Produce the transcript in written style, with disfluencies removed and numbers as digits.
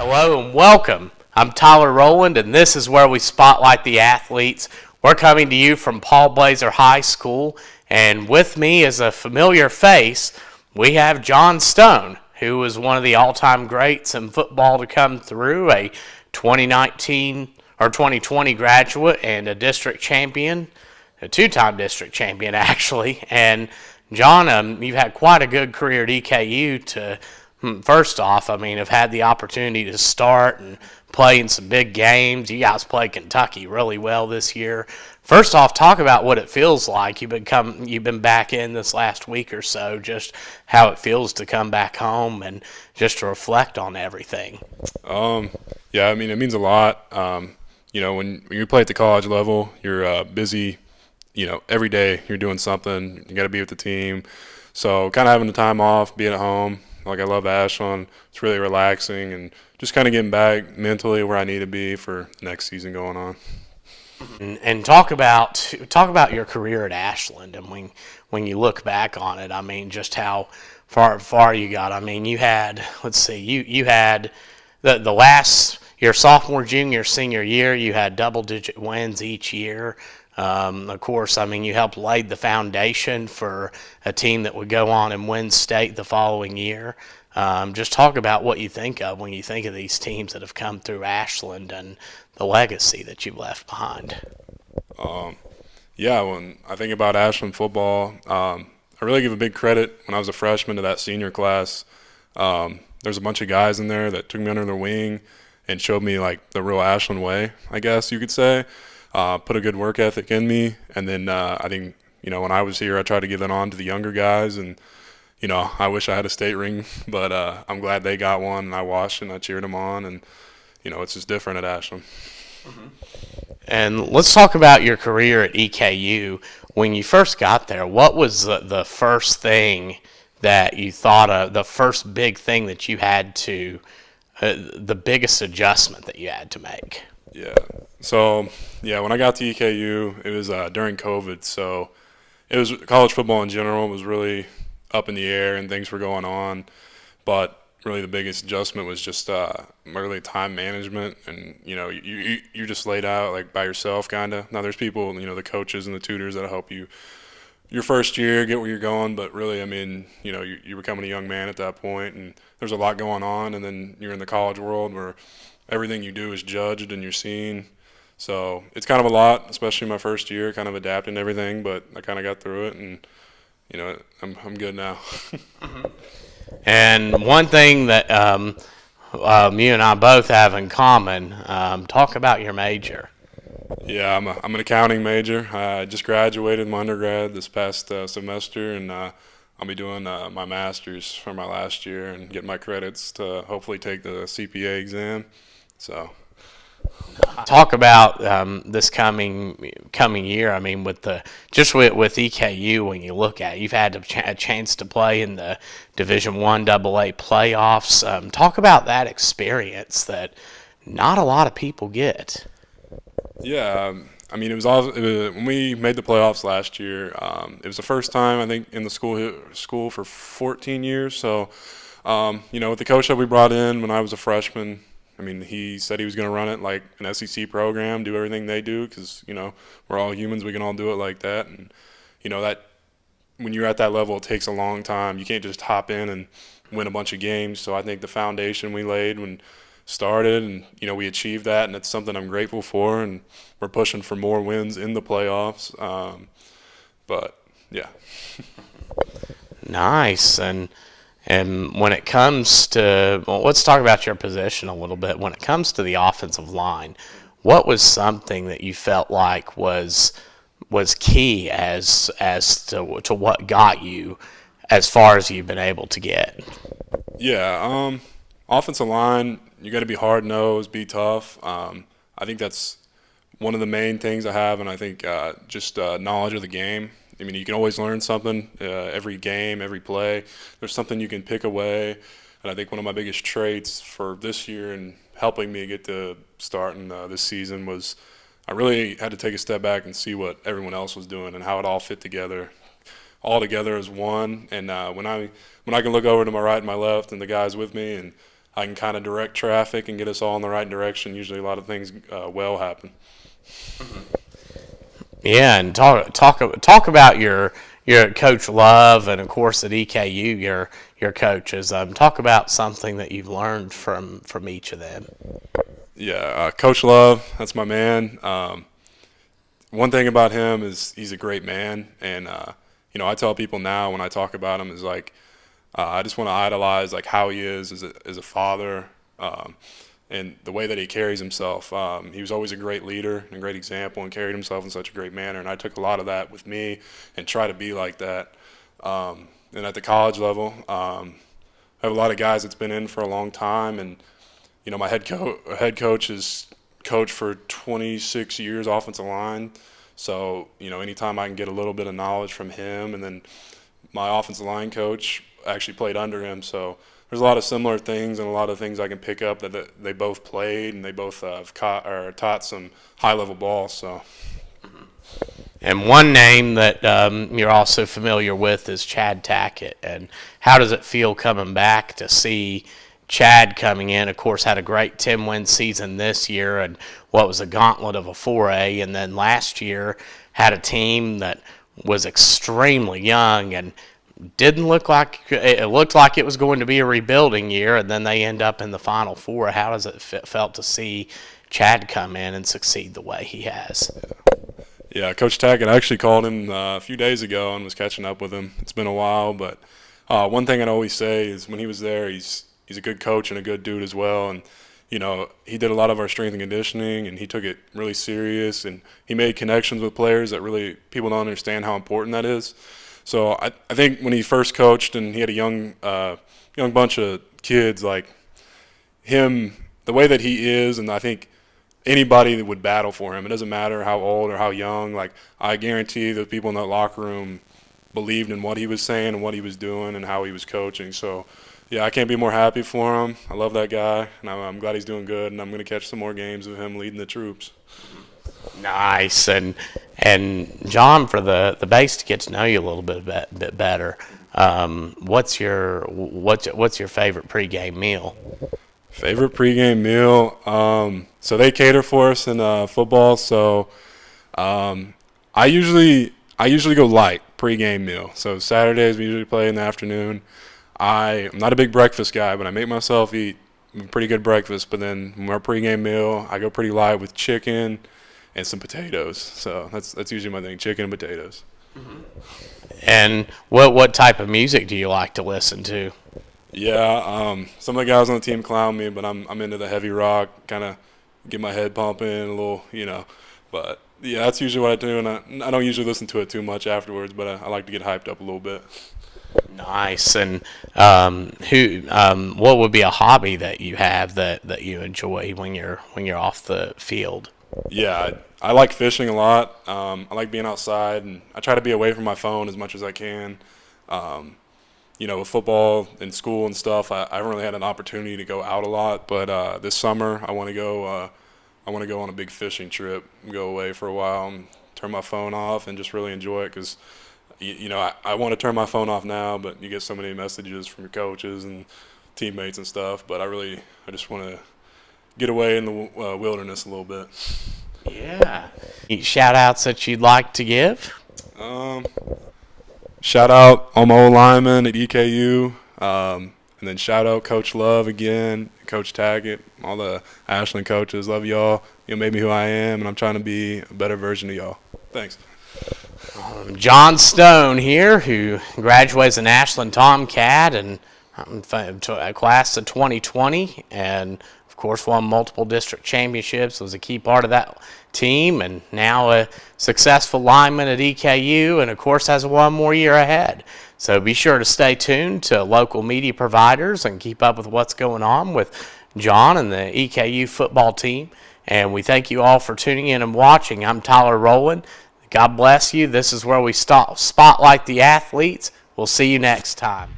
Hello and welcome. I'm Tyler Rowland, and this is where we spotlight the athletes. We're coming to you from Paul Blazer High School, and with me is a familiar face. We have John Stone, who was one of the all-time greats in football to come through, a 2019 or 2020 graduate and a district champion, a two-time district champion actually. And John, you've had quite a good career at EKU to. First off, have had the opportunity to start and play in some big games. You guys played Kentucky really well this year. First off, talk about what it feels like. You've been back in this last week or so, just how it feels to come back home and just to reflect on everything. Yeah, it means a lot. When you play at the college level, you're busy. Every day you're doing something. You got to be with the team. So kind of having the time off, being at home. Like I love Ashland. It's really relaxing and just kind of getting back mentally where I need to be for the next season going on. And talk about your career at Ashland, and when you look back on it, just how far you got. You had you had the last your sophomore, junior, senior year, you had double-digit wins each year. Of course, you helped lay the foundation for a team that would go on and win state the following year. Just talk about what you think of when you think of these teams that have come through Ashland and the legacy that you've left behind. When I think about Ashland football, I really give a big credit when I was a freshman to that senior class. There's a bunch of guys in there that took me under their wing and showed me like the real Ashland way, I guess you could say. Put a good work ethic in me, and then I think when I was here, I tried to give that on to the younger guys, and I wish I had a state ring, but I'm glad they got one, and I watched and I cheered them on, and it's just different at Ashland. Mm-hmm. And let's talk about your career at EKU. When you first got there, what was the first thing that you thought of, the first big thing that you had to, the biggest adjustment that you had to make? Yeah. So, when I got to EKU, it was during COVID. So, it was college football in general was really up in the air and things were going on. But really the biggest adjustment was just really time management. And, you're just laid out like by yourself kind of. Now, there's people, the coaches and the tutors that help you your first year get where you're going. But really, you're becoming a young man at that point. And there's a lot going on. And then you're in the college world where everything you do is judged and you're seen. So it's kind of a lot, especially my first year, kind of adapting to everything. But I kind of got through it, and I'm good now. Mm-hmm. And one thing that you and I both have in common, talk about your major. Yeah, I'm an accounting major. I just graduated my undergrad this past semester, and I'll be doing my master's for my last year and getting my credits to hopefully take the CPA exam. So. Talk about this coming year. With EKU, when you look at it, you've had a chance to play in the Division I AA playoffs. Talk about that experience that not a lot of people get. Yeah, it was when we made the playoffs last year. It was the first time I think in the school for 14 years. So, with the coach that we brought in when I was a freshman. He said he was going to run it like an SEC program, do everything they do because, we're all humans. We can all do it like that. And, that when you're at that level, it takes a long time. You can't just hop in and win a bunch of games. So I think the foundation we laid when started and, we achieved that, and it's something I'm grateful for. And we're pushing for more wins in the playoffs. But, yeah. Nice. And when it comes to, let's talk about your position a little bit. When it comes to the offensive line, what was something that you felt like was key as to what got you as far as you've been able to get? Yeah, offensive line, you got to be hard-nosed, be tough. I think that's one of the main things I have, and I think just knowledge of the game. You can always learn something every game, every play. There's something you can pick away. And I think one of my biggest traits for this year and helping me get to starting this season was I really had to take a step back and see what everyone else was doing and how it all fit together. All together as one. And when I can look over to my right and my left and the guys with me and I can kind of direct traffic and get us all in the right direction. Usually a lot of things well happen. Yeah, and talk about your Coach Love, and of course at EKU your coaches. Talk about something that you've learned from each of them. Yeah, Coach Love, that's my man. One thing about him is he's a great man, and I tell people now when I talk about him is like I just want to idolize like how he is as a father, and the way that he carries himself. He was always a great leader and a great example, and carried himself in such a great manner. And I took a lot of that with me and try to be like that. And at the college level, I have a lot of guys that's been in for a long time, and my head coach is coached for 26 years offensive line. So anytime I can get a little bit of knowledge from him, and then my offensive line coach actually played under him, so there's a lot of similar things and a lot of things I can pick up that they both played, and they both have taught some high-level ball. So. And one name that you're also familiar with is Chad Tackett. And how does it feel coming back to see Chad coming in? Of course, had a great 10-win season this year, and what was a gauntlet of a 4A, and then last year had a team that was extremely young and didn't look like it looked like it was going to be a rebuilding year, and then they end up in the Final Four. How does it felt to see Chad come in and succeed the way he has? Yeah, Coach Tackett, I actually called him a few days ago and was catching up with him. It's been a while, but one thing I'd always say is when he was there, he's a good coach and a good dude as well. And he did a lot of our strength and conditioning, and he took it really serious, and he made connections with players that really people don't understand how important that is. So I think when he first coached and he had a young bunch of kids like him, the way that he is, and I think anybody that would battle for him, it doesn't matter how old or how young, like I guarantee the people in that locker room believed in what he was saying and what he was doing and how he was coaching. So yeah, I can't be more happy for him. I love that guy, and I'm glad he's doing good, and I'm going to catch some more games with him leading the troops. Nice. And John, for the base to get to know you a little bit better, what's your favorite pregame meal? Favorite pregame meal? So they cater for us in football. So I usually go light pregame meal. So Saturdays we usually play in the afternoon. I'm not a big breakfast guy, but I make myself eat a pretty good breakfast. But then my pregame meal, I go pretty light with chicken and some potatoes. So that's usually my thing: chicken and potatoes. Mm-hmm. And what type of music do you like to listen to? Yeah, some of the guys on the team clown me, but I'm into the heavy rock, kind of get my head pumping a little, But yeah, that's usually what I do, and I don't usually listen to it too much afterwards, but I like to get hyped up a little bit. Nice. And what would be a hobby that you have that you enjoy when you're off the field? Yeah, I like fishing a lot. I like being outside, and I try to be away from my phone as much as I can. With football and school and stuff, I haven't really had an opportunity to go out a lot. But this summer, I want to go. I want to go on a big fishing trip, go away for a while, and turn my phone off and just really enjoy it. Because, I want to turn my phone off now, but you get so many messages from your coaches and teammates and stuff. But I just want to get away in the wilderness a little bit. Yeah. Any shout-outs that you'd like to give? Shout out all my old linemen at EKU, and then shout out Coach Love again, Coach Tackett, all the Ashland coaches. Love y'all. You made me who I am, and I'm trying to be a better version of y'all. Thanks. John Stone here, who graduates an Ashland Tomcat and a class of 2020, and of course won multiple district championships, was a key part of that team, and now a successful lineman at EKU, and of course has one more year ahead. So be sure to stay tuned to local media providers and keep up with what's going on with John and the EKU football team. And we thank you all for tuning in and watching. I'm Tyler Rowland. God bless you. This is where we spotlight the athletes. We'll see you next time.